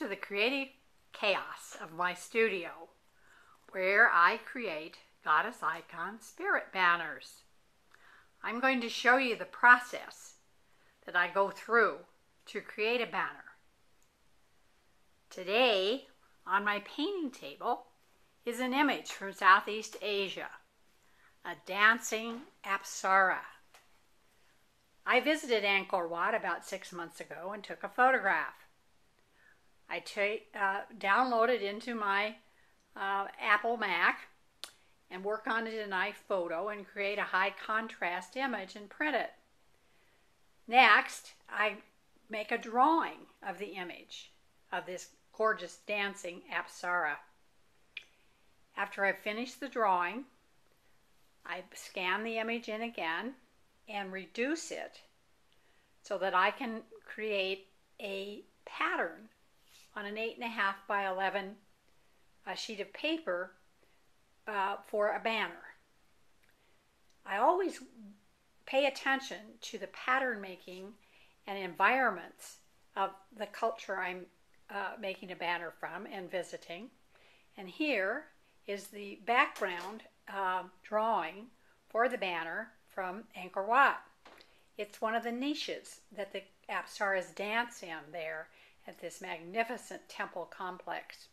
to the creative chaos of my studio, where I create goddess icon spirit banners. I'm going to show you the process that I go through to create a banner. Today, on my painting table, is an image from Southeast Asia, a dancing Apsara. I visited Angkor Wat about 6 months ago and took a photograph. I downloaded into my Apple Mac and work on it in iPhoto and create a high contrast image and print it. Next, I make a drawing of the image of this gorgeous dancing Apsara. After I finish the drawing, I scan the image in again and reduce it so that I can create a pattern on an 8.5 by 11 sheet of paper for a banner. I always pay attention to the pattern making and environments of the culture I'm making a banner from and visiting. And here is the background drawing for the banner from Angkor Wat. It's one of the niches that the Apsaras dance in there at this magnificent temple complex.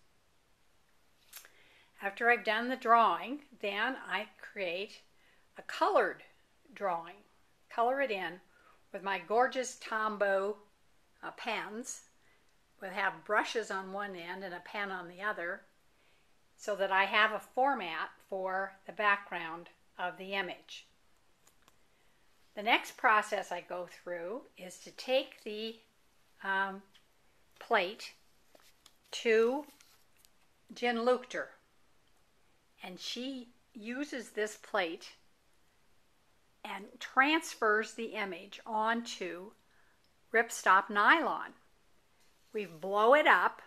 After I've done the drawing, then I create a colored drawing. Color it in with my gorgeous Tombow pens, with have brushes on one end and a pen on the other, so that I have a format for the background of the image. The next process I go through is to take the plate to Jen Luchter, and she uses this plate and transfers the image onto ripstop nylon. We blow it up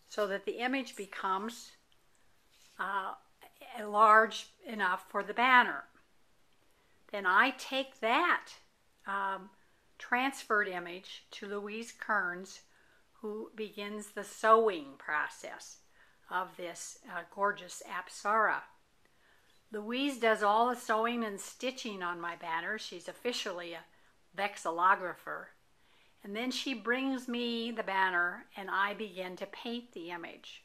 so that the image becomes large enough for the banner. Then I take that transferred image to Louise Kearns, who begins the sewing process of this gorgeous Apsara. Louise does all the sewing and stitching on my banner. She's officially a vexillographer. And then she brings me the banner and I begin to paint the image,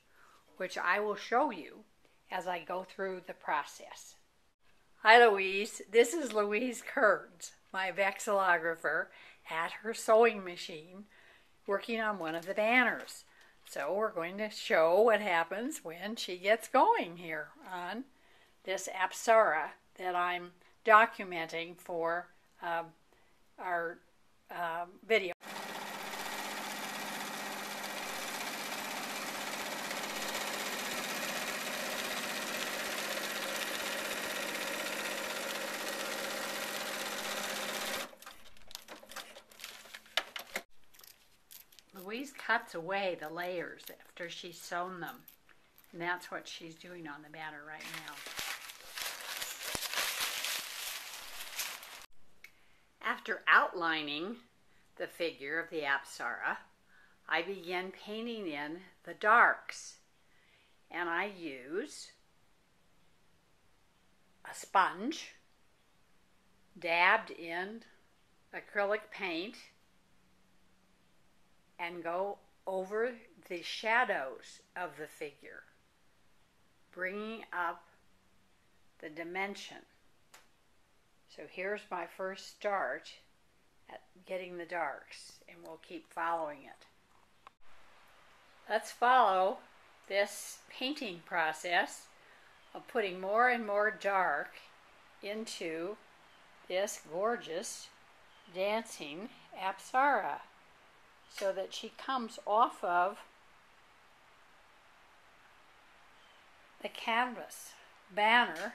which I will show you as I go through the process. Hi Louise, this is Louise Kearns, my vexillographer at her sewing machine, working on one of the banners. So we're going to show what happens when she gets going here on this Apsara that I'm documenting for our video. Louise cuts away the layers after she's sewn them, and that's what she's doing on the banner right now. After outlining the figure of the Apsara, I begin painting in the darks, and I use a sponge dabbed in acrylic paint and go over the shadows of the figure, bringing up the dimension. So here's my first start at getting the darks, and we'll keep following it. Let's follow this painting process of putting more and more dark into this gorgeous dancing Apsara, so that she comes off of the canvas banner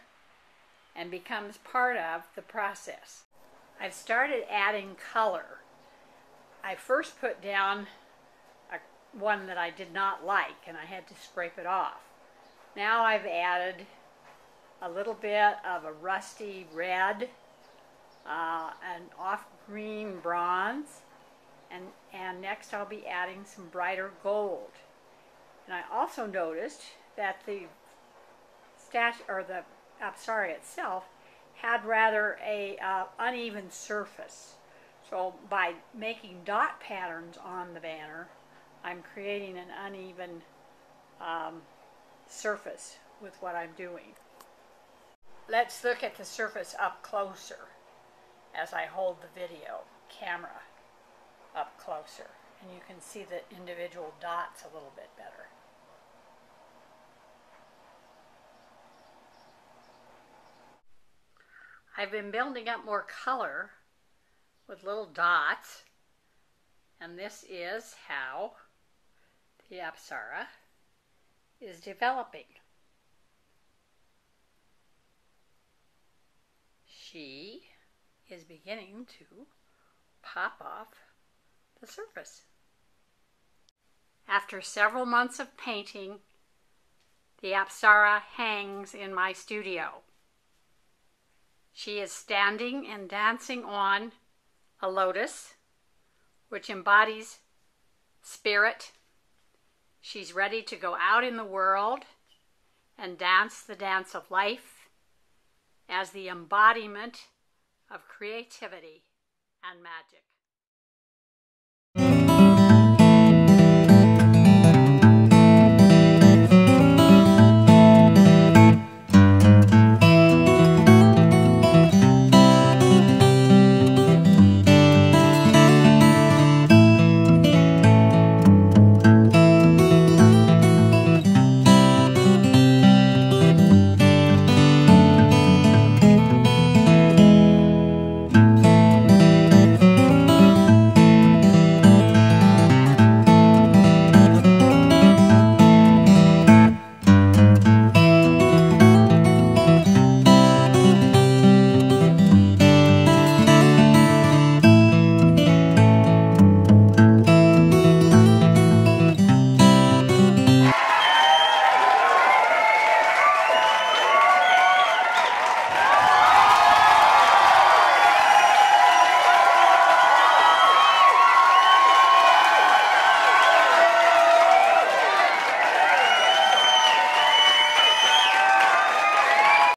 and becomes part of the process. I've started adding color. I first put down one that I did not like and I had to scrape it off. Now I've added a little bit of a rusty red, an off-green bronze, and next I'll be adding some brighter gold And I also noticed that the Apsara itself had rather a uneven surface. So by making dot patterns on the banner, I'm creating an uneven surface with what I'm doing. Let's look at the surface up closer as I hold the video camera up closer, and you can see the individual dots a little bit better. I've been building up more color with little dots, and this is how the Apsara is developing. She is beginning to pop off the surface. After several months of painting, the Apsara hangs in my studio. She is standing and dancing on a lotus, which embodies spirit. She's ready to go out in the world and dance the dance of life as the embodiment of creativity and magic.